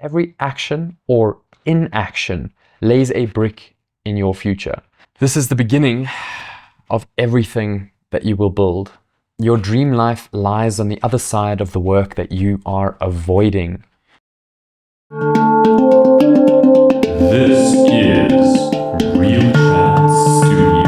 every action or inaction lays a brick in your future. This is the beginning of everything that you will build. Your dream life lies on the other side of the work that you are avoiding. This is Real Chats Studio.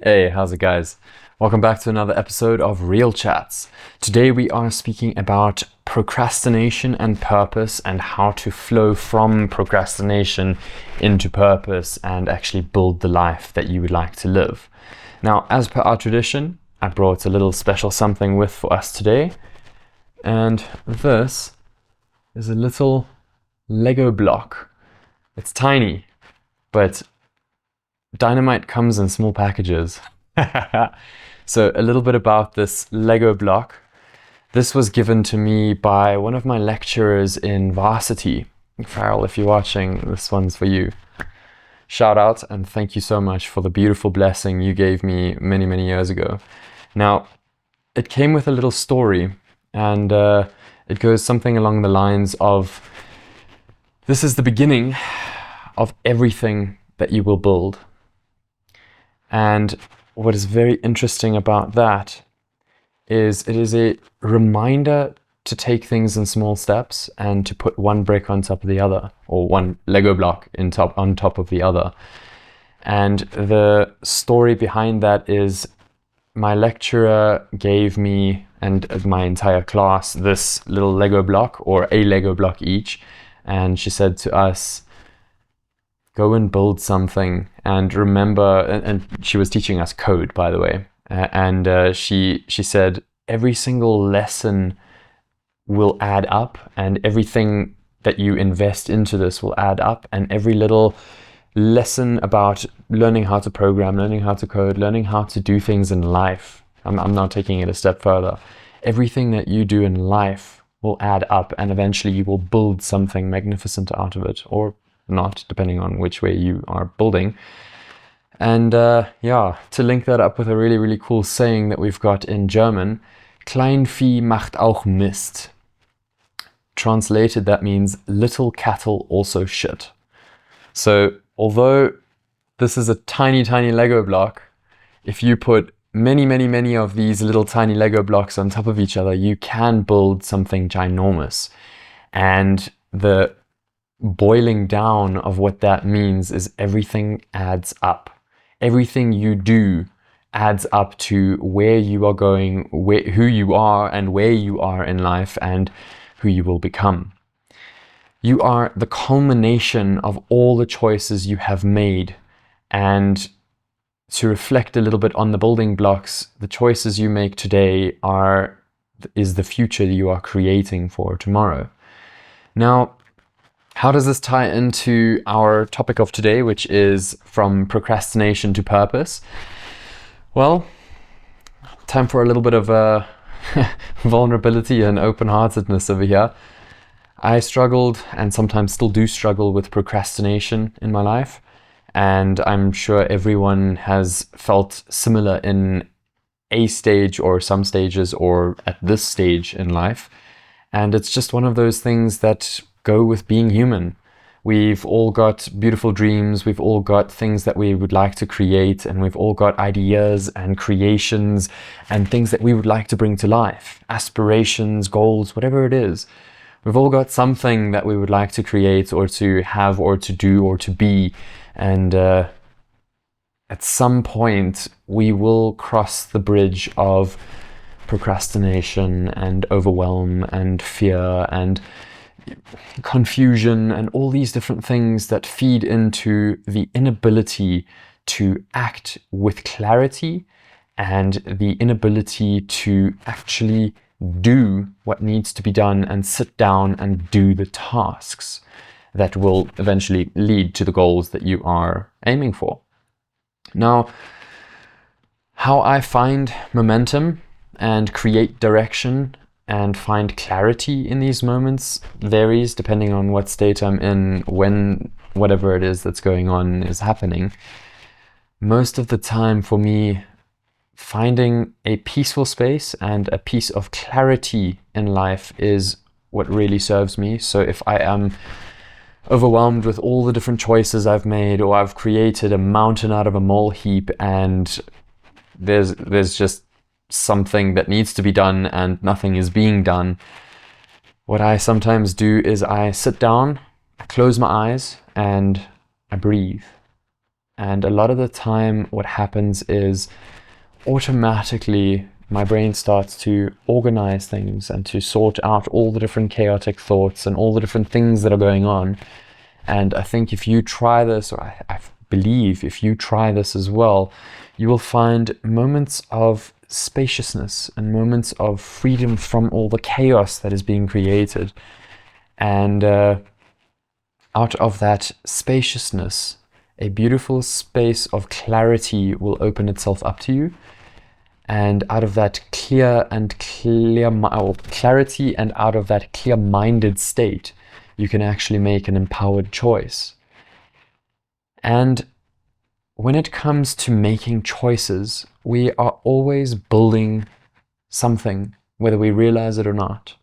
Hey, how's it guys? Welcome back to another episode of Real Chats. Today we are speaking about procrastination and purpose and how to flow from procrastination into purpose and actually build the life that you would like to live. Now, as per our tradition, I brought a little special something with for us today. And this is a little Lego block. It's tiny, but dynamite comes in small packages. So a little bit about this Lego block. This was given to me by one of my lecturers in varsity. Farrell, if you're watching, this one's for you. Shout out and thank you so much for the beautiful blessing you gave me many, many years ago. Now, it came with a little story, and it goes something along the lines of, this is the beginning of everything that you will build. And what is very interesting about that is it is a reminder to take things in small steps and to put one brick on top of the other, or one Lego block on top of the other. And the story behind that is my lecturer gave me and my entire class this little Lego block, or a Lego block each, and she said to us, go and build something and remember, and she was teaching us code, by the way, and she said every single lesson will add up, and everything that you invest into this will add up, and every little lesson about learning how to program, learning how to code, learning how to do things in life, I'm now taking it a step further, everything that you do in life will add up, and eventually you will build something magnificent out of it, or not, depending on which way you are building. And yeah, to link that up with a really, really cool saying that we've got in German, Kleinvieh macht auch Mist. Translated, that means little cattle also shit. So although this is a tiny, tiny Lego block, if you put many, many, many of these little tiny Lego blocks on top of each other, you can build something ginormous. And the boiling down of what that means is everything adds up. Everything you do adds up to where you are going, who you are and where you are in life and who you will become. You are the culmination of all the choices you have made. And to reflect a little bit on the building blocks, the choices you make today is the future you are creating for tomorrow. Now, how does this tie into our topic of today, which is from procrastination to purpose? Well, time for a little bit of vulnerability and open-heartedness over here. I struggled, and sometimes still do struggle, with procrastination in my life. And I'm sure everyone has felt similar in a stage or some stages or at this stage in life. And it's just one of those things that go with being human. We've all got beautiful dreams, we've all got things that we would like to create, and we've all got ideas and creations and things that we would like to bring to life, aspirations, goals, whatever it is. We've all got something that we would like to create or to have or to do or to be, and at some point we will cross the bridge of procrastination and overwhelm and fear and confusion and all these different things that feed into the inability to act with clarity and the inability to actually do what needs to be done and sit down and do the tasks that will eventually lead to the goals that you are aiming for. Now, how I find momentum and create direction and find clarity in these moments varies depending on what state I'm in, when whatever it is that's going on is happening. Most of the time for me, finding a peaceful space and a piece of clarity in life is what really serves me. So if I am overwhelmed with all the different choices I've made, or I've created a mountain out of a mole heap, and there's just something that needs to be done and nothing is being done, what I sometimes do is I sit down, I close my eyes, and I breathe. And a lot of the time what happens is automatically my brain starts to organize things and to sort out all the different chaotic thoughts and all the different things that are going on. And I think if you try this, or I believe if you try this as well, you will find moments of spaciousness and moments of freedom from all the chaos that is being created. And out of that spaciousness, a beautiful space of clarity will open itself up to you. And out of that clarity and out of that clear-minded state, you can actually make an empowered choice. And when it comes to making choices, we are always building something, whether we realize it or not.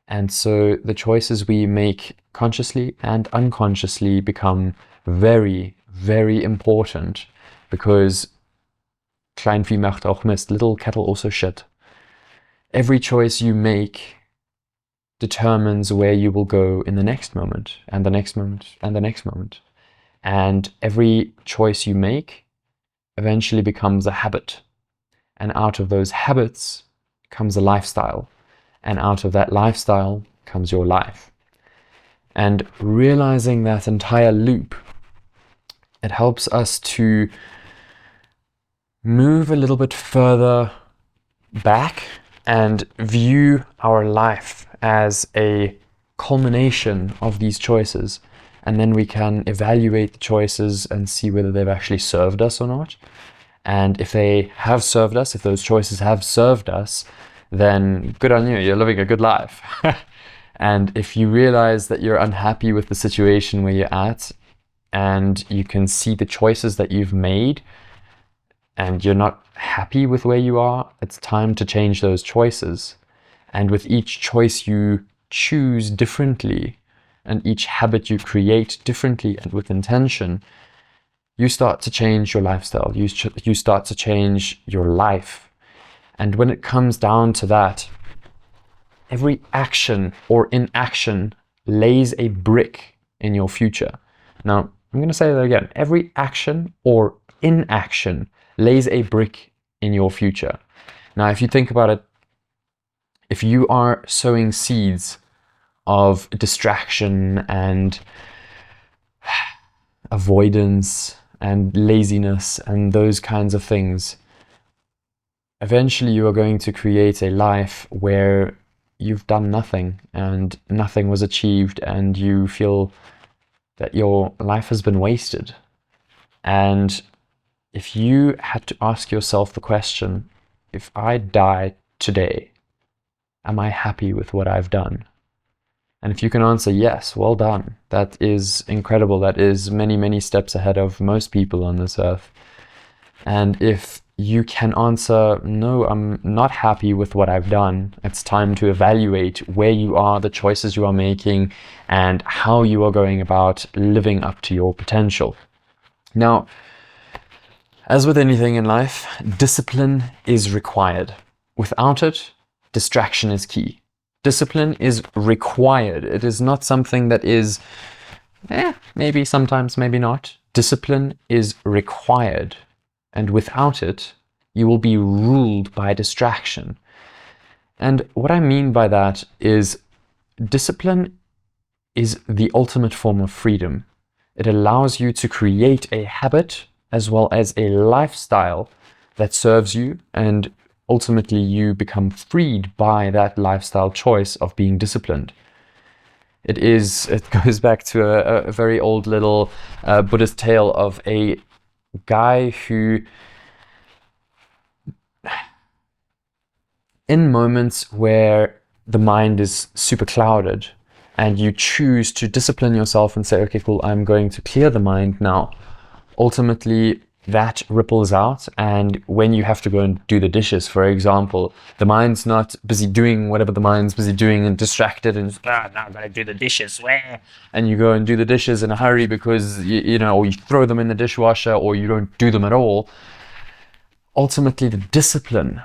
And so the choices we make consciously and unconsciously become very, very important, because Kleinvieh macht auch Mist, little cattle also shit. Every choice you make determines where you will go in the next moment, and the next moment, and the next moment. And every choice you make eventually becomes a habit. And out of those habits comes a lifestyle. And out of that lifestyle comes your life. And realizing that entire loop, it helps us to move a little bit further back and view our life as a culmination of these choices. And then we can evaluate the choices and see whether they've actually served us or not. And if they have served us, if those choices have served us, then good on you, you're living a good life. And if you realize that you're unhappy with the situation where you're at, and you can see the choices that you've made, and you're not happy with where you are, it's time to change those choices. And with each choice you choose differently, and each habit you create differently and with intention, you start to change your lifestyle. You start to change your life. And when it comes down to that, every action or inaction lays a brick in your future. Now, I'm going to say that again. Every action or inaction lays a brick in your future. Now, if you think about it, if you are sowing seeds of distraction and avoidance and laziness and those kinds of things, eventually you are going to create a life where you've done nothing and nothing was achieved, and you feel that your life has been wasted. And if you had to ask yourself the question, if I die today, am I happy with what I've done? And if you can answer yes, well done. That is incredible. That is many, many steps ahead of most people on this earth. And if you can answer, no, I'm not happy with what I've done, it's time to evaluate where you are, the choices you are making, and how you are going about living up to your potential. Now, as with anything in life, discipline is required. Without it, distraction is key. Discipline is required. It is not something that is, maybe sometimes, maybe not. Discipline is required. And without it, you will be ruled by distraction. And what I mean by that is discipline is the ultimate form of freedom. It allows you to create a habit as well as a lifestyle that serves you, and ultimately you become freed by that lifestyle choice of being disciplined. It goes back to a very old little Buddhist tale of a guy who, in moments where the mind is super clouded and you choose to discipline yourself and say, okay, cool, I'm going to clear the mind now. Ultimately, that ripples out. And when you have to go and do the dishes, for example, the mind's not busy doing whatever the mind's busy doing and distracted and now I've got to do the dishes, where? And you go and do the dishes in a hurry because you know, or you throw them in the dishwasher, or you don't do them at all. Ultimately, the discipline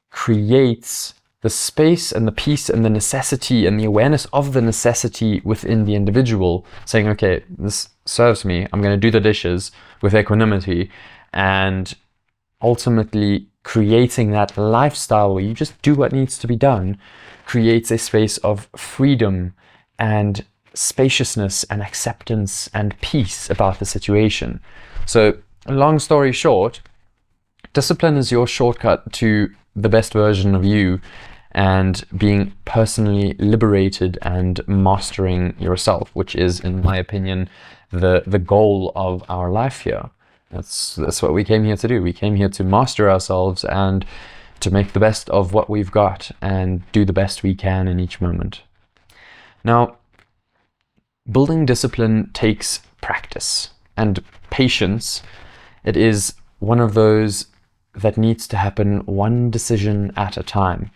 creates the space and the peace and the necessity and the awareness of the necessity within the individual, saying, okay, this serves me, I'm going to do the dishes with equanimity, and ultimately creating that lifestyle where you just do what needs to be done creates a space of freedom and spaciousness and acceptance and peace about the situation. So, long story short, discipline is your shortcut to the best version of you and being personally liberated and mastering yourself, which is, in my opinion, the goal of our life here. That's what we came here to do. We came here to master ourselves and to make the best of what we've got and do the best we can in each moment. Now, building discipline takes practice and patience. It is one of those that needs to happen one decision at a time.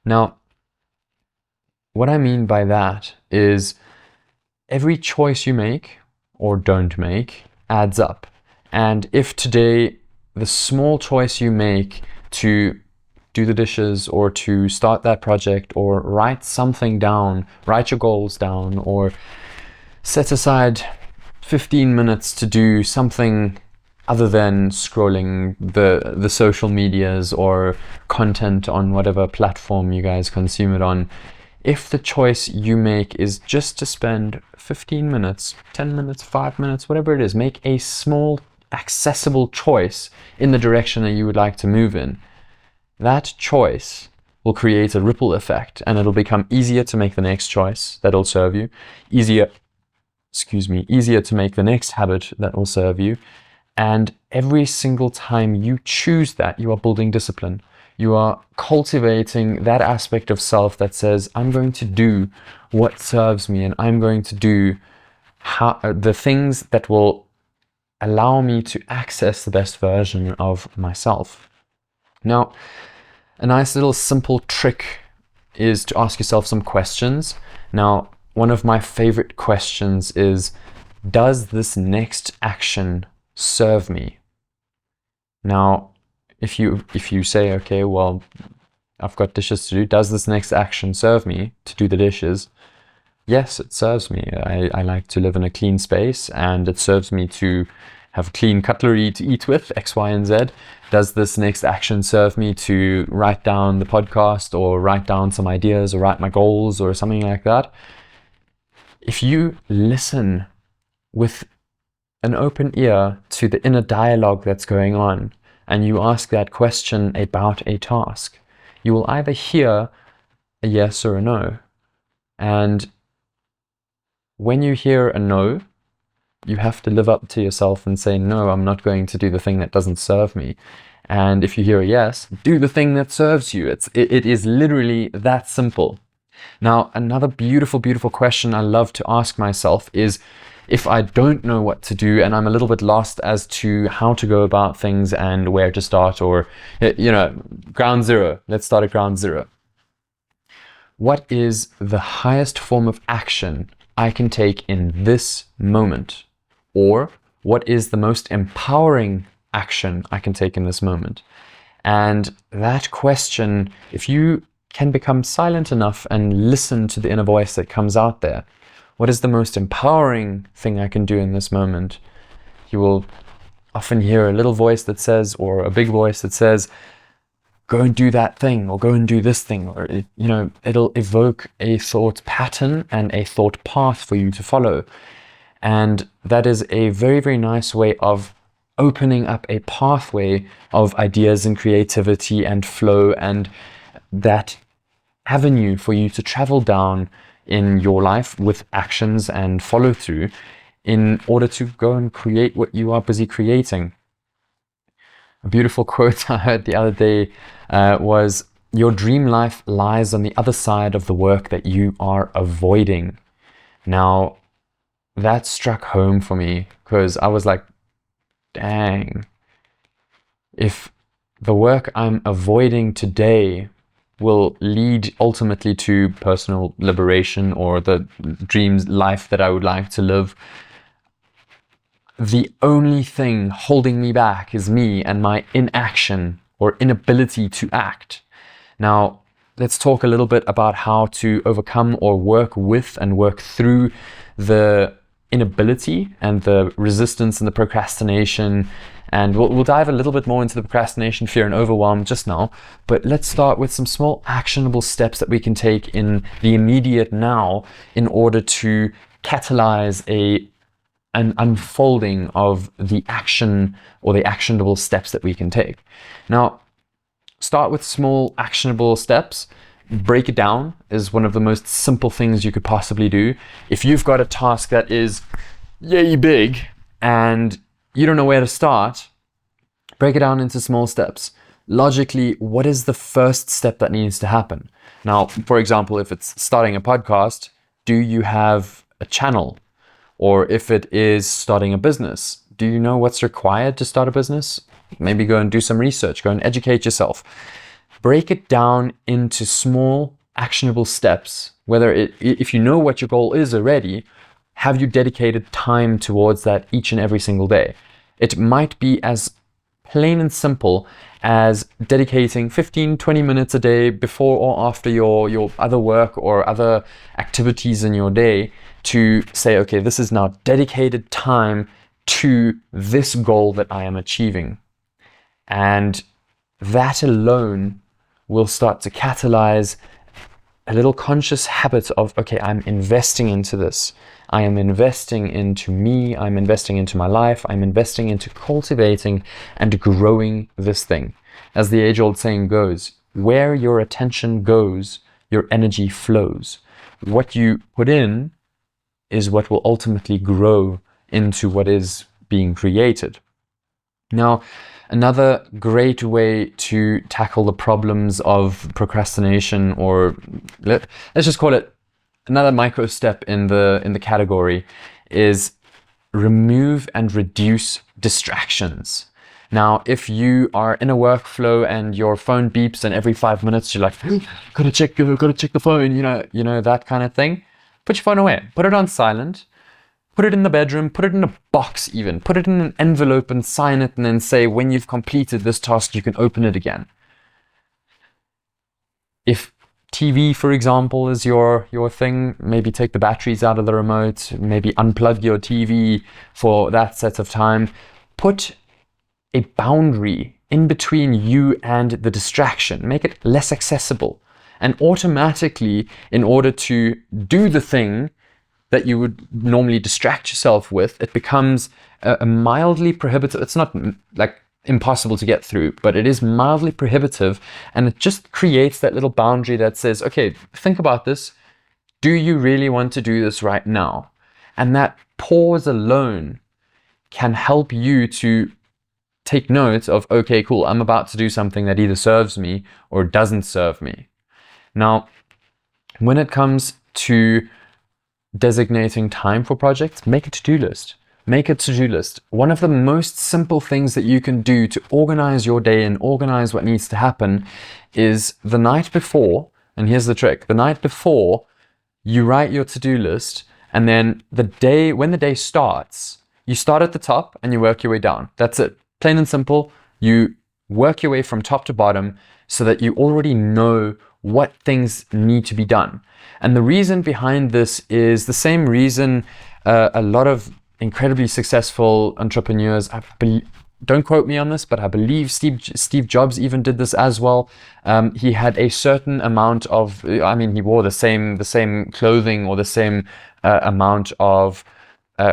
Now, what I mean by that is every choice you make or don't make adds up. And if today the small choice you make to do the dishes or to start that project or write something down, write your goals down, or set aside 15 minutes to do something other than scrolling the social medias or content on whatever platform you guys consume it on, if the choice you make is just to spend 15 minutes, 10 minutes, 5 minutes, whatever it is, make a small, accessible choice in the direction that you would like to move in, that choice will create a ripple effect, and it'll become easier to make the next choice that'll serve you, easier to make the next habit that will serve you. And every single time you choose that, you are building discipline. You are cultivating that aspect of self that says, I'm going to do what serves me, and I'm going to do the things that will allow me to access the best version of myself. Now, a nice little simple trick is to ask yourself some questions. Now, one of my favorite questions is, does this next action serve me? Now, if you say, okay, well, I've got dishes to do, does this next action serve me to do the dishes? Yes, it serves me. I like to live in a clean space, and it serves me to have clean cutlery to eat with, X, Y, and Z. Does this next action serve me to write down the podcast or write down some ideas or write my goals or something like that? If you listen with an open ear to the inner dialogue that's going on, and you ask that question about a task, you will either hear a yes or a no. And when you hear a no, you have to live up to yourself and say, no, I'm not going to do the thing that doesn't serve me. And if you hear a yes, do the thing that serves you. It is literally that simple. Now, another beautiful, beautiful question I love to ask myself is, if I don't know what to do and I'm a little bit lost as to how to go about things and where to start, or, ground zero, let's start at ground zero. What is the highest form of action I can take in this moment? Or what is the most empowering action I can take in this moment? And that question, if you can become silent enough and listen to the inner voice that comes out there, what is the most empowering thing I can do in this moment? You will often hear a little voice that says, or a big voice that says, go and do that thing, or go and do this thing, or it'll evoke a thought pattern and a thought path for you to follow. And that is a very, very nice way of opening up a pathway of ideas and creativity and flow, and that avenue for you to travel down in your life with actions and follow through in order to go and create what you are busy creating. A beautiful quote I heard the other day was, your dream life lies on the other side of the work that you are avoiding. Now, that struck home for me, because I was like, dang, if the work I'm avoiding today will lead ultimately to personal liberation or the dreams life that I would like to live, the only thing holding me back is me and my inaction or inability to act. Now, let's talk a little bit about how to overcome or work with and work through the inability and the resistance and the procrastination. And we'll dive a little bit more into the procrastination, fear, and overwhelm just now. But let's start with some small actionable steps that we can take in the immediate now in order to catalyze an unfolding of the action or the actionable steps that we can take. Now, start with small actionable steps. Break it down is one of the most simple things you could possibly do. If you've got a task that is yay big and you don't know where to start, break it down into small steps. Logically, what is the first step that needs to happen? Now, for example, if it's starting a podcast, do you have a channel? Or if it is starting a business, do you know what's required to start a business? Maybe go and do some research, go and educate yourself. Break it down into small actionable steps. If you know what your goal is already, have you dedicated time towards that each and every single day? It might be as plain and simple as dedicating 15-20 minutes a day before or after your other work or other activities in your day to say, okay, this is now dedicated time to this goal that I am achieving. And that alone will start to catalyze a little conscious habit of, okay, I'm investing into this. I am investing into me. I'm investing into my life. I'm investing into cultivating and growing this thing. As the age-old saying goes, where your attention goes, your energy flows. What you put in is what will ultimately grow into what is being created. Now, another great way to tackle the problems of procrastination, or let's just call it another micro step in the category, is remove and reduce distractions. Now, if you are in a workflow and your phone beeps and every 5 minutes you're like, gotta check the phone, you know that kind of thing, put your phone away, put it on silent, put it in the bedroom, put it in a box even, put it in an envelope and sign it, and then say, when you've completed this task, you can open it again. If TV, for example, is your thing, maybe take the batteries out of the remote, maybe unplug your TV for that set of time. Put a boundary in between you and the distraction. Make it less accessible. And automatically, in order to do the thing that you would normally distract yourself with, it becomes a mildly prohibitive. It's not like impossible to get through, but it is mildly prohibitive, and it just creates that little boundary that says, okay, think about this. Do you really want to do this right now? And that pause alone can help you to take note of, okay, cool, I'm about to do something that either serves me or doesn't serve me. Now, when it comes to designating time for projects, make a to-do list. Make a to-do list. One of the most simple things that you can do to organize your day and organize what needs to happen is the night before, and here's the trick, the night before you write your to-do list, and then when the day starts, you start at the top and you work your way down. That's it. Plain and simple. You work your way from top to bottom so that you already know what things need to be done. And the reason behind this is the same reason a lot of incredibly successful entrepreneurs, don't quote me on this, but I believe Steve Jobs even did this as well. He had a certain amount of, he wore the same clothing or the same amount of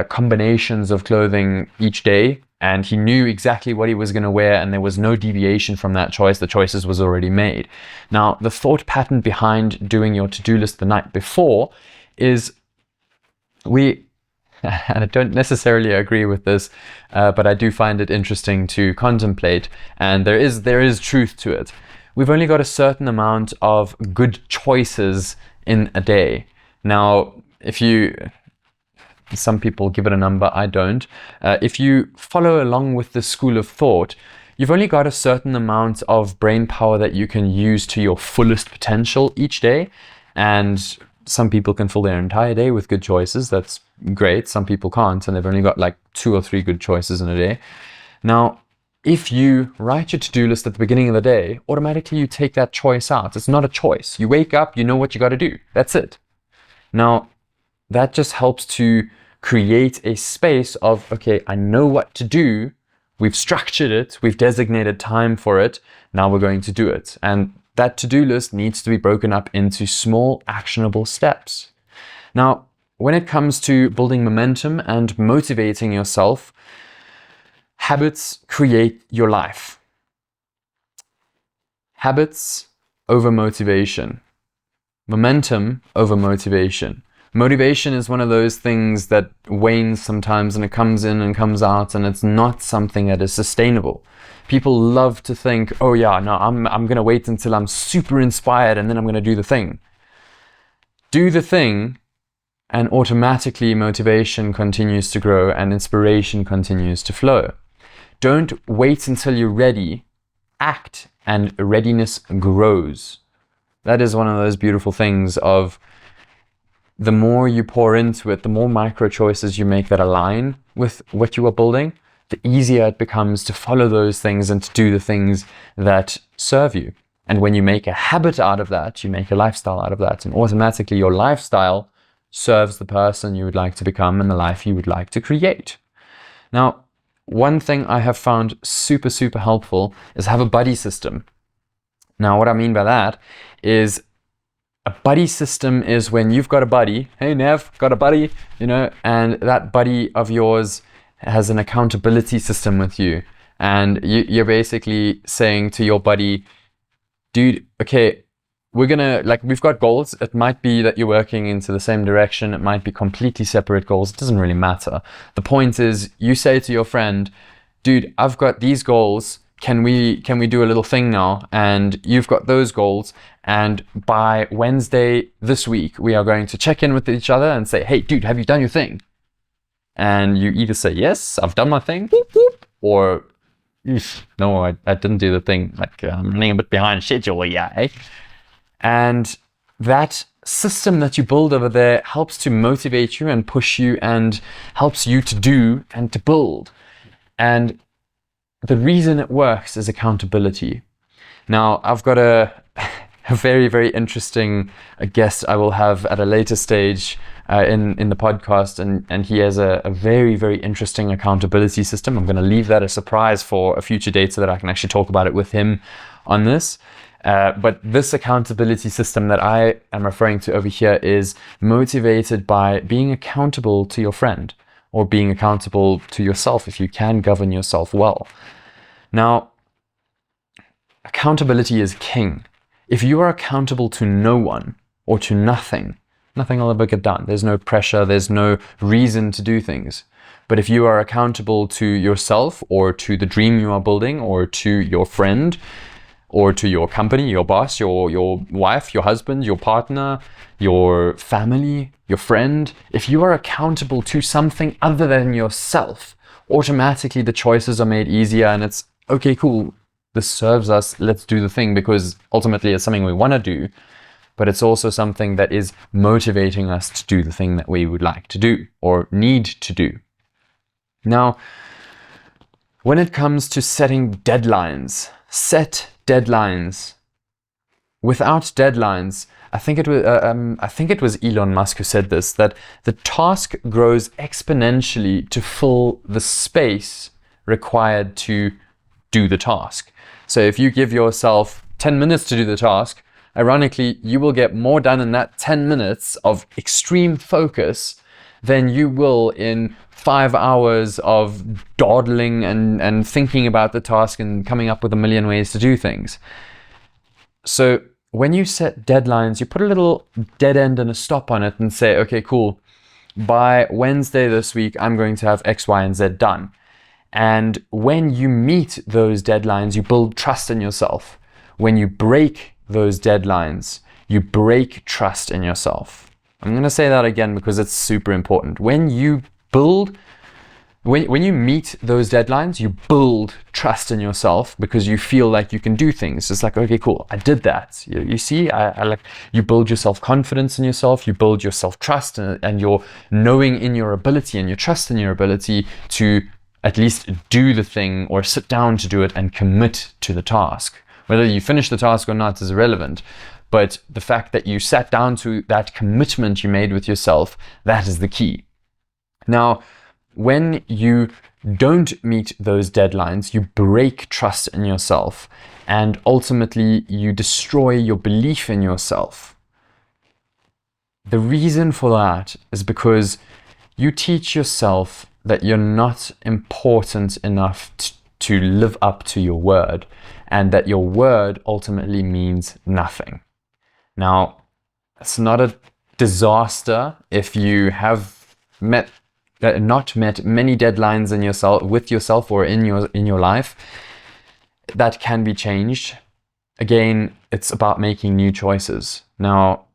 combinations of clothing each day. And he knew exactly what he was going to wear, and there was no deviation from that choice. The choices was already made. Now, the thought pattern behind doing your to-do list the night before is and I don't necessarily agree with this, but I do find it interesting to contemplate, and there is truth to it. We've only got a certain amount of good choices in a day. Now, if you Some people give it a number, I don't. If you follow along with this school of thought, you've only got a certain amount of brain power that you can use to your fullest potential each day. And some people can fill their entire day with good choices. That's great. Some people can't, and they've only got like 2 or 3 good choices in a day. Now, if you write your to-do list at the beginning of the day, automatically you take that choice out. It's not a choice. You wake up, you know what you got to do. That's it. Now, that just helps to create a space of, okay, I know what to do. We've structured it. We've designated time for it. Now we're going to do it. And that to-do list needs to be broken up into small, actionable steps. Now, when it comes to building momentum and motivating yourself, habits create your life. Habits over motivation. Momentum over motivation. Motivation is one of those things that wanes sometimes, and it comes in and comes out, and it's not something that is sustainable. People love to think, oh yeah, no, I'm going to wait until I'm super inspired and then I'm going to do the thing. Do the thing, and automatically motivation continues to grow and inspiration continues to flow. Don't wait until you're ready. Act, and readiness grows. That is one of those beautiful things of the more you pour into it, the more micro choices you make that align with what you are building, the easier it becomes to follow those things and to do the things that serve you. And when you make a habit out of that, you make a lifestyle out of that. And automatically your lifestyle serves the person you would like to become and the life you would like to create. Now, one thing I have found super, super helpful is have a buddy system. Now, what I mean by that is a buddy system is when you've got a buddy, hey Nev, got a buddy, and that buddy of yours has an accountability system with you. And you're basically saying to your buddy, dude, okay, we've got goals. It might be that you're working into the same direction. It might be completely separate goals. It doesn't really matter. The point is you say to your friend, dude, I've got these goals. Can we do a little thing now? And you've got those goals. And by Wednesday this week, we are going to check in with each other and say, hey, dude, have you done your thing? And you either say, yes, I've done my thing, whoop, whoop, or no, I didn't do the thing. I'm running a bit behind schedule, yeah. Eh? And that system that you build over there helps to motivate you and push you and helps you to do and to build. And the reason it works is accountability. Now, I've got a very, very interesting guest I will have at a later stage in the podcast, and he has a very, very interesting accountability system. I'm going to leave that a surprise for a future date so that I can actually talk about it with him on this. But this accountability system that I am referring to over here is motivated by being accountable to your friend or being accountable to yourself if you can govern yourself well. Now, accountability is king. If you are accountable to no one or to nothing, nothing will ever get done. There's no pressure, there's no reason to do things. But if you are accountable to yourself or to the dream you are building or to your friend or to your company, your boss, your wife, your husband, your partner, your family, your friend, if you are accountable to something other than yourself, automatically the choices are made easier and it's, okay, cool, this serves us, let's do the thing, because ultimately it's something we want to do, but it's also something that is motivating us to do the thing that we would like to do or need to do. Now, when it comes to setting deadlines, set deadlines. Without deadlines, I think it was Elon Musk who said this, that the task grows exponentially to fill the space required to do the task. So if you give yourself 10 minutes to do the task, ironically, you will get more done in that 10 minutes of extreme focus than you will in 5 hours of dawdling and thinking about the task and coming up with a million ways to do things. So when you set deadlines, you put a little dead end and a stop on it and say, okay, cool, by Wednesday this week, I'm going to have X, Y, and Z done. And when you meet those deadlines, you build trust in yourself. When you break those deadlines, you break trust in yourself. I'm going to say that again because it's super important. When you meet those deadlines, you build trust in yourself because you feel like you can do things. It's like, okay, cool, I did that. You see, I like, you build your self-confidence in yourself, you build your self-trust and your knowing in your ability and your trust in your ability to at least do the thing or sit down to do it and commit to the task. Whether you finish the task or not is irrelevant. But the fact that you sat down to that commitment you made with yourself, that is the key. Now, when you don't meet those deadlines, you break trust in yourself and ultimately you destroy your belief in yourself. The reason for that is because you teach yourself that you're not important enough to live up to your word, and that your word ultimately means nothing. Now, it's not a disaster if you have not met many deadlines with yourself or in your life. That can be changed. Again, it's about making new choices. Now,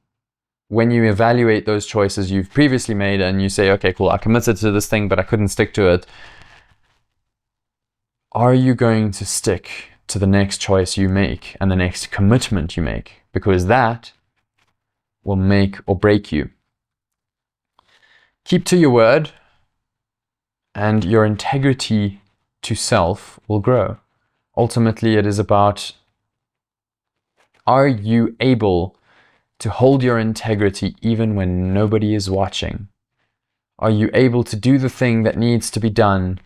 when you evaluate those choices you've previously made and you say, okay, cool, I committed to this thing, but I couldn't stick to it. Are you going to stick to the next choice you make and the next commitment you make? Because that will make or break you. Keep to your word, and your integrity to self will grow. Ultimately, it is about, are you able to hold your integrity even when nobody is watching? Are you able to do the thing that needs to be done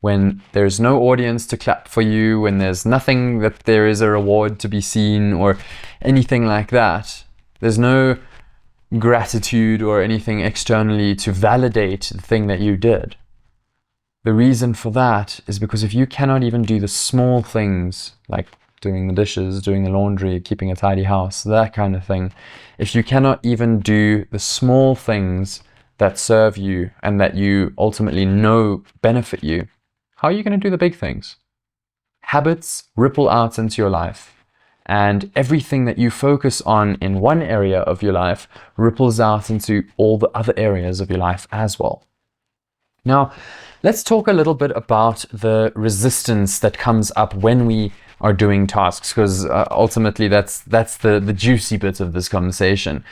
when there's no audience to clap for you, when there's nothing that there is a reward to be seen or anything like that? There's no gratitude or anything externally to validate the thing that you did. The reason for that is because if you cannot even do the small things like doing the dishes, doing the laundry, keeping a tidy house, that kind of thing, if you cannot even do the small things that serve you and that you ultimately know benefit you, how are you going to do the big things? Habits ripple out into your life, and everything that you focus on in one area of your life ripples out into all the other areas of your life as well. Now, let's talk a little bit about the resistance that comes up when we are doing tasks, because ultimately that's the juicy bit of this conversation.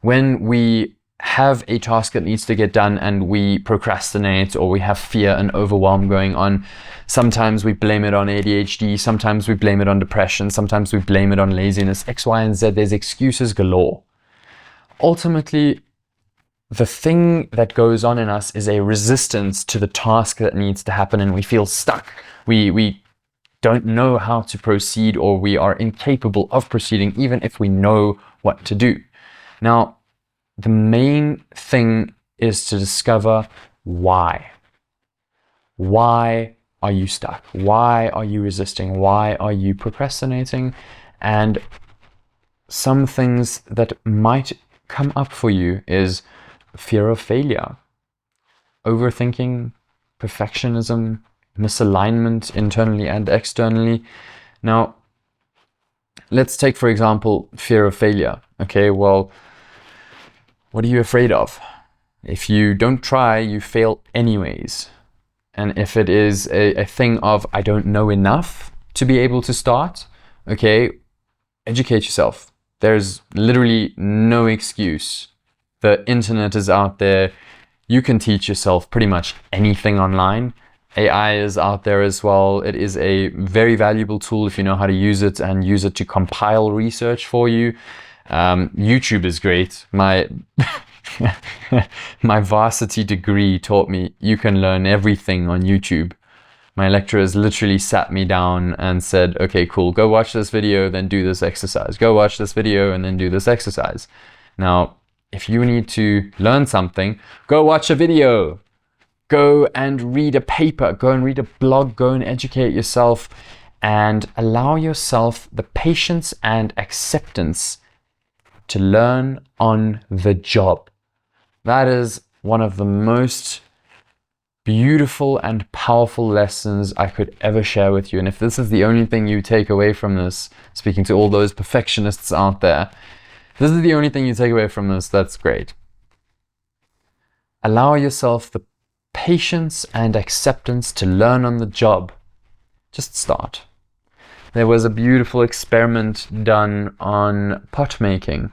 When we have a task that needs to get done and we procrastinate, or we have fear and overwhelm going on, sometimes we blame it on ADHD, sometimes we blame it on depression, sometimes we blame it on laziness, X, Y, and Z. There's excuses galore. Ultimately, the thing that goes on in us is a resistance to the task that needs to happen, and we feel stuck. We don't know how to proceed, or we are incapable of proceeding even if we know what to do. Now, the main thing is to discover why. Why are you stuck? Why are you resisting? Why are you procrastinating? And some things that might come up for you is fear of failure, overthinking, perfectionism, misalignment internally and externally. Now, let's take, for example, fear of failure. Okay, well, what are you afraid of? If you don't try, you fail anyways. And if it is a thing of, I don't know enough to be able to start, okay, educate yourself. There's literally no excuse. The internet is out there. You can teach yourself pretty much anything online. AI is out there as well. It is a very valuable tool if you know how to use it and use it to compile research for you. YouTube is great. My varsity degree taught me you can learn everything on YouTube. My lecturers literally sat me down and said, okay, cool, go watch this video, then do this exercise. Go watch this video and then do this exercise. Now, if you need to learn something, go watch a video. Go and read a paper. Go and read a blog. Go and educate yourself and allow yourself the patience and acceptance to learn on the job. That is one of the most beautiful and powerful lessons I could ever share with you. And if this is the only thing you take away from this, speaking to all those perfectionists out there, if this is the only thing you take away from this, that's great. Allow yourself the patience and acceptance to learn on the job. Just start. There was a beautiful experiment done on pot making.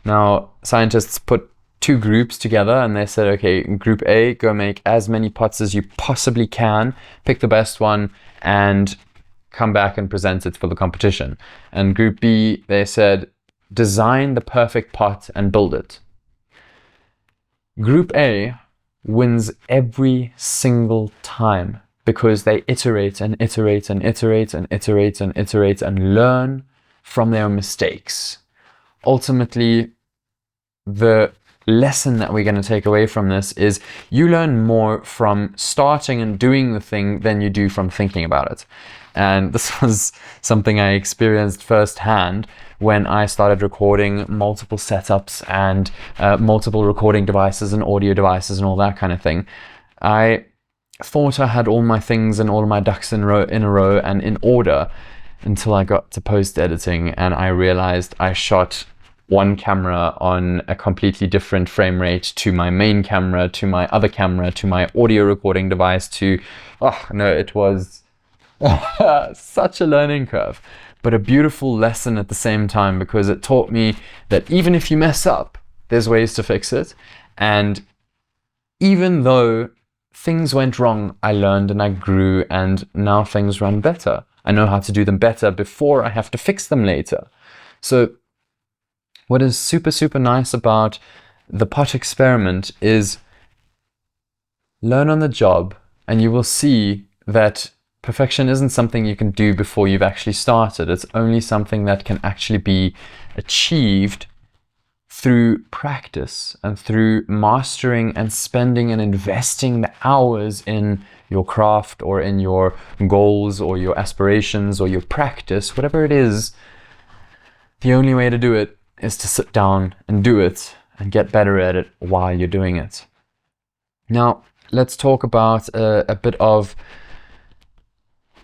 Now, scientists put two groups together and they said, okay, group A, go make as many pots as you possibly can, pick the best one, and come back and present it for the competition. And group B, they said, design the perfect pot and build it. Group A wins every single time because they iterate and iterate and iterate and iterate and iterate and learn from their mistakes. Ultimately, the lesson that we're going to take away from this is you learn more from starting and doing the thing than you do from thinking about it. And this was something I experienced firsthand when I started recording multiple setups and multiple recording devices and audio devices and all that kind of thing. I thought I had all my things and all of my ducks in a row and in order until I got to post-editing and I realized I shot one camera on a completely different frame rate to my main camera, to my other camera, to my audio recording device, it was such a learning curve, but a beautiful lesson at the same time, because it taught me that even if you mess up, there's ways to fix it. And even though things went wrong, I learned and I grew, and now things run better. I know how to do them better before I have to fix them later. So what is super, super nice about the pot experiment is learn on the job, and you will see that perfection isn't something you can do before you've actually started. It's only something that can actually be achieved through practice and through mastering and spending and investing the hours in your craft or in your goals or your aspirations or your practice, whatever it is. The only way to do it is to sit down and do it and get better at it while you're doing it. Now, let's talk about a bit of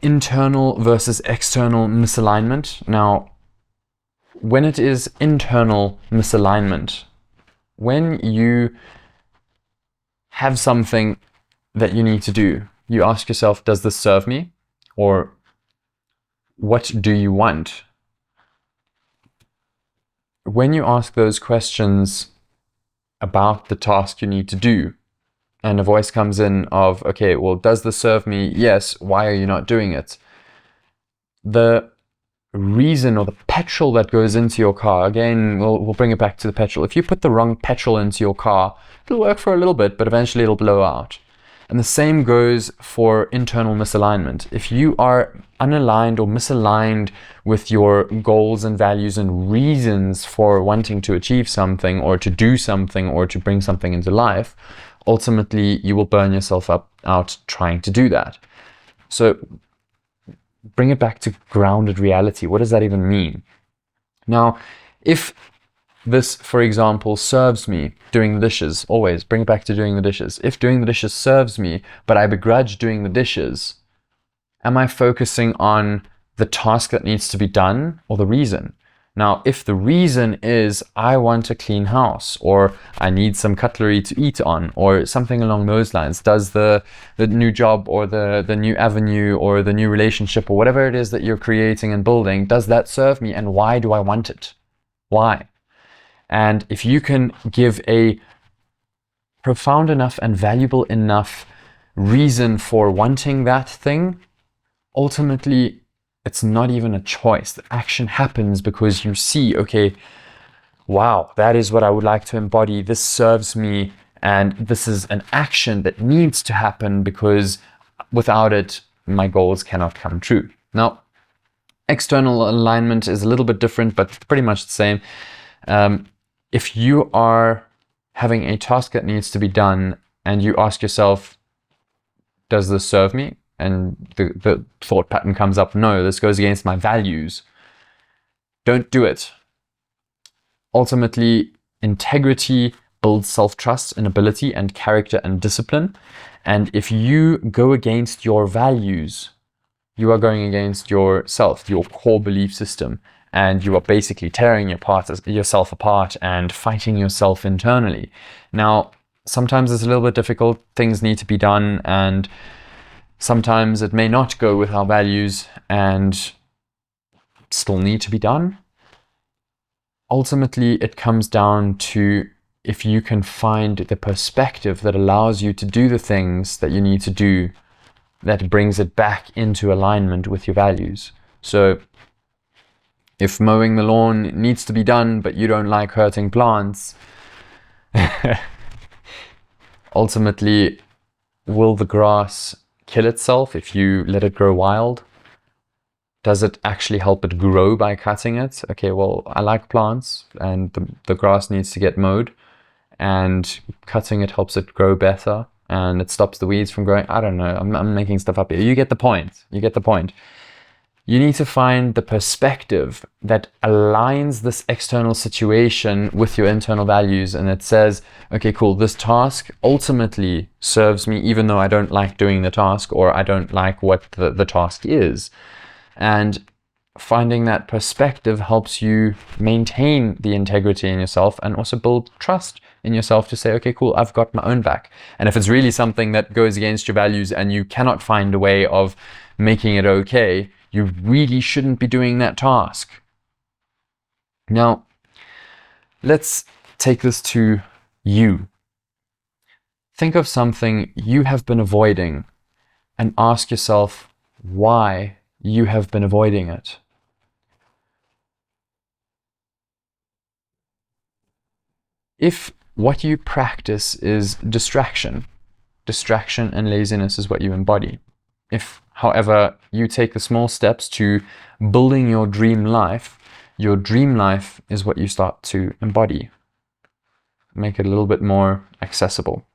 internal versus external misalignment. Now, when it is internal misalignment, when you have something that you need to do, you ask yourself, does this serve me? Or what do you want? When you ask those questions about the task you need to do, and a voice comes in of, okay, well, does this serve me? Yes. Why are you not doing it? The reason or the petrol that goes into your car, again, we'll bring it back to the petrol. If you put the wrong petrol into your car, it'll work for a little bit, but eventually it'll blow out. And the same goes for internal misalignment. If you are unaligned or misaligned with your goals and values and reasons for wanting to achieve something or to do something or to bring something into life, ultimately you will burn yourself out trying to do that. So bring it back to grounded reality. What does that even mean? Now, if this, for example, serves me doing the dishes, always bring it back to doing the dishes. If doing the dishes serves me, but I begrudge doing the dishes, am I focusing on the task that needs to be done or the reason? Now, if the reason is I want a clean house, or I need some cutlery to eat on, or something along those lines, does the new job or the new avenue or the new relationship or whatever it is that you're creating and building, does that serve me, and why do I want it? Why? And if you can give a profound enough and valuable enough reason for wanting that thing, ultimately it's not even a choice. The action happens because you see, okay, wow, that is what I would like to embody. This serves me, and this is an action that needs to happen because without it, my goals cannot come true. Now, external alignment is a little bit different, but pretty much the same. If you are having a task that needs to be done and you ask yourself, does this serve me? And the thought pattern comes up, no, this goes against my values. Don't do it. Ultimately, integrity builds self-trust and ability and character and discipline. And if you go against your values, you are going against yourself, your core belief system. And you are basically tearing yourself apart and fighting yourself internally. Now, sometimes it's a little bit difficult. Things need to be done, and sometimes it may not go with our values and still need to be done. Ultimately, it comes down to if you can find the perspective that allows you to do the things that you need to do, that brings it back into alignment with your values. So if mowing the lawn needs to be done, but you don't like hurting plants, ultimately, will the grass kill itself if you let it grow wild? Does it actually help it grow by cutting it? Okay, well, I like plants and the grass needs to get mowed, and cutting it helps it grow better and it stops the weeds from growing. I don't know. I'm making stuff up here. You get the point. You get the point. You need to find the perspective that aligns this external situation with your internal values, and it says, okay, cool, this task ultimately serves me even though I don't like doing the task, or I don't like what the task is. And finding that perspective helps you maintain the integrity in yourself and also build trust in yourself to say, okay, cool, I've got my own back. And if it's really something that goes against your values and you cannot find a way of making it okay, you really shouldn't be doing that task. Now, let's take this to you. Think of something you have been avoiding and ask yourself why you have been avoiding it. If what you practice is distraction and laziness is what you embody. If, however, you take the small steps to building your dream life is what you start to embody. Make it a little bit more accessible.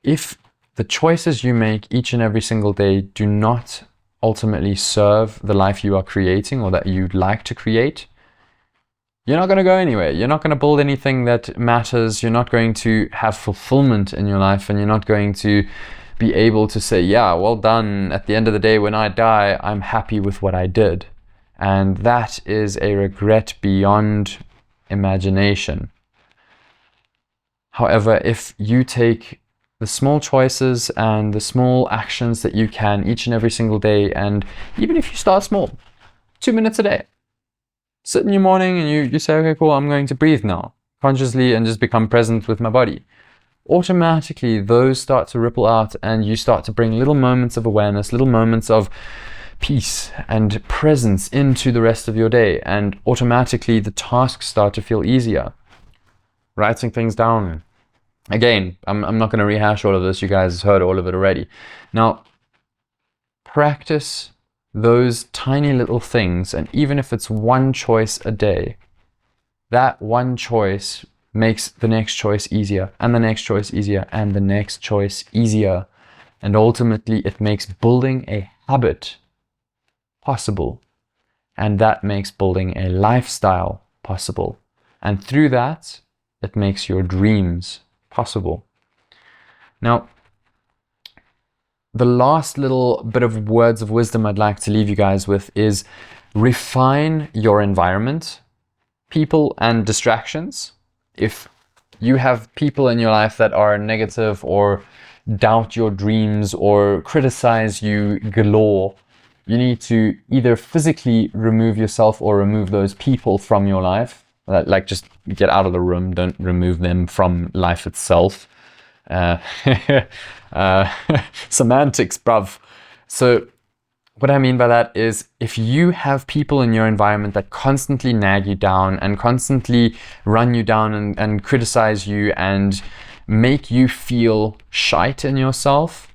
If the choices you make each and every single day do not ultimately serve the life you are creating or that you'd like to create, you're not going to go anywhere. You're not going to build anything that matters. You're not going to have fulfillment in your life, and you're not going to be able to say, yeah, well done. At the end of the day, when I die, I'm happy with what I did. And that is a regret beyond imagination. However, if you take the small choices and the small actions that you can each and every single day, and even if you start small, 2 minutes a day, sit in your morning and you say, okay, cool, I'm going to breathe now consciously and just become present with my body. Automatically, those start to ripple out and you start to bring little moments of awareness, little moments of peace and presence into the rest of your day. And automatically, the tasks start to feel easier. Writing things down. Again, I'm not going to rehash all of this. You guys heard all of it already. Now, practice those tiny little things, and even if it's one choice a day, that one choice makes the next choice easier, and the next choice easier, and the next choice easier. And ultimately, it makes building a habit possible, and that makes building a lifestyle possible. And through that, it makes your dreams possible. Now, the last little bit of words of wisdom I'd like to leave you guys with is refine your environment, people and distractions. If you have people in your life that are negative or doubt your dreams or criticize you galore, you need to either physically remove yourself or remove those people from your life. Like, just get out of the room, don't remove them from life itself. Semantics, bruv. So what I mean by that is, if you have people in your environment that constantly nag you down and constantly run you down and criticize you and make you feel shite in yourself,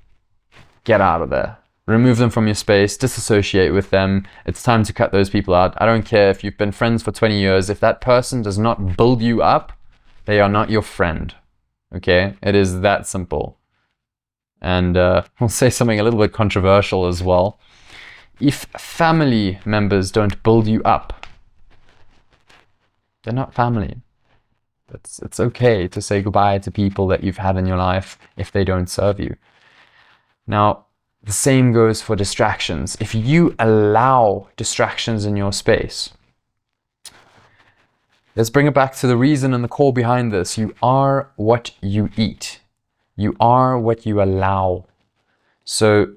get out of there. Remove them from your space, disassociate with them. It's time to cut those people out. I don't care if you've been friends for 20 years. If that person does not build you up, they are not your friend. Okay? It is that simple. And I'll say something a little bit controversial as well. If family members don't build you up, they're not family. It's okay to say goodbye to people that you've had in your life if they don't serve you. Now, the same goes for distractions. If you allow distractions in your space, Let's bring it back to the reason and the core behind this. You are what you eat. You are what you allow. So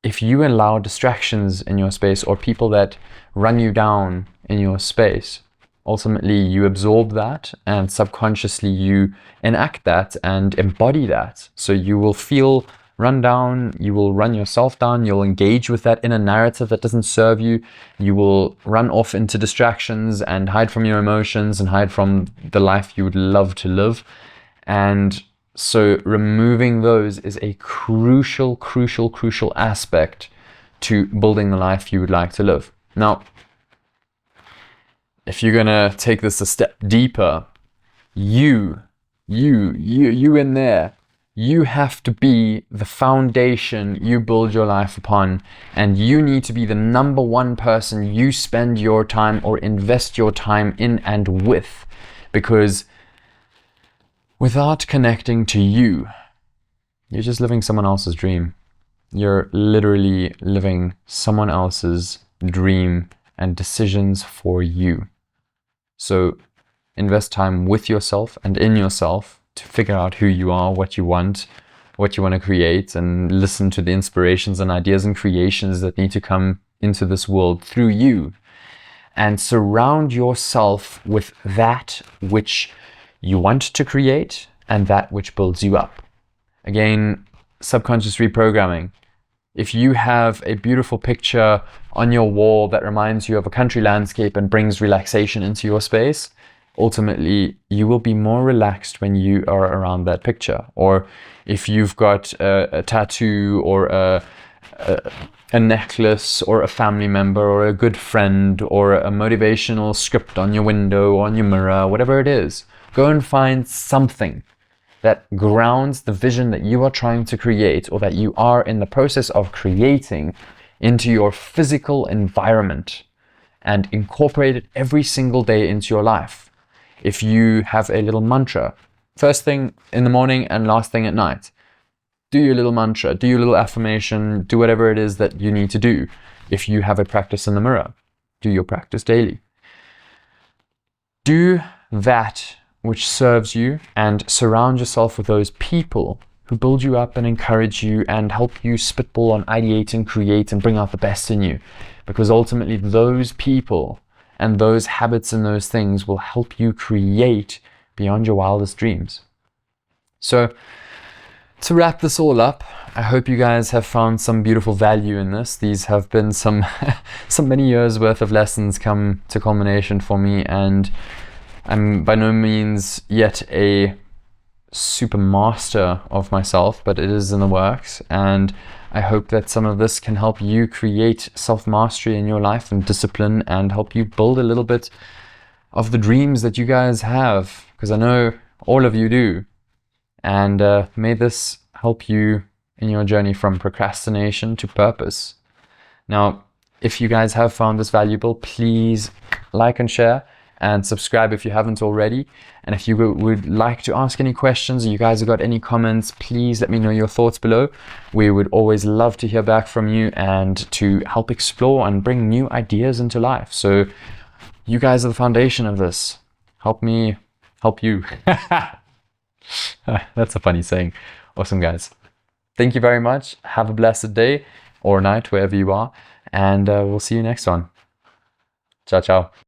if you allow distractions in your space or people that run you down in your space, ultimately you absorb that and subconsciously you enact that and embody that. So you will feel run down, you will run yourself down, you'll engage with that inner narrative that doesn't serve you, you will run off into distractions and hide from your emotions and hide from the life you would love to live. And so removing those is a crucial aspect to building the life you would like to live. Now, if you're gonna take this a step deeper, you in there, you have to be the foundation you build your life upon, and you need to be the number one person you spend your time or invest your time in and with, because without connecting to you, you're just living someone else's dream. You're literally living someone else's dream and decisions for you. So invest time with yourself and in yourself to figure out who you are, what you want to create, and listen to the inspirations and ideas and creations that need to come into this world through you. And surround yourself with that which you want to create and that which builds you up. Again, subconscious reprogramming. If you have a beautiful picture on your wall that reminds you of a country landscape and brings relaxation into your space, ultimately you will be more relaxed when you are around that picture. Or if you've got a tattoo or a necklace or a family member or a good friend or a motivational script on your window or on your mirror, whatever it is, go and find something that grounds the vision that you are trying to create or that you are in the process of creating into your physical environment, and incorporate it every single day into your life. If you have a little mantra, first thing in the morning and last thing at night, do your little mantra, do your little affirmation, do whatever it is that you need to do. If you have a practice in the mirror, do your practice daily. Do that which serves you, and surround yourself with those people who build you up and encourage you and help you spitball and ideate and create and bring out the best in you. Because ultimately those people and those habits and those things will help you create beyond your wildest dreams. So to wrap this all up, I hope you guys have found some beautiful value in this. These have been some many years worth of lessons come to culmination for me, and I'm by no means yet a super master of myself, but it is in the works, and I hope that some of this can help you create self-mastery in your life and discipline, and help you build a little bit of the dreams that you guys have, because I know all of you do. And may this help you in your journey from procrastination to purpose. Now, if you guys have found this valuable, please like and share, and subscribe if you haven't already. And if you would like to ask any questions, or you guys have got any comments, please let me know your thoughts below. We would always love to hear back from you and to help explore and bring new ideas into life. So you guys are the foundation of this. Help me help you. That's a funny saying. Awesome, guys. Thank you very much. Have a blessed day or night, wherever you are. And we'll see you next one. Ciao, ciao.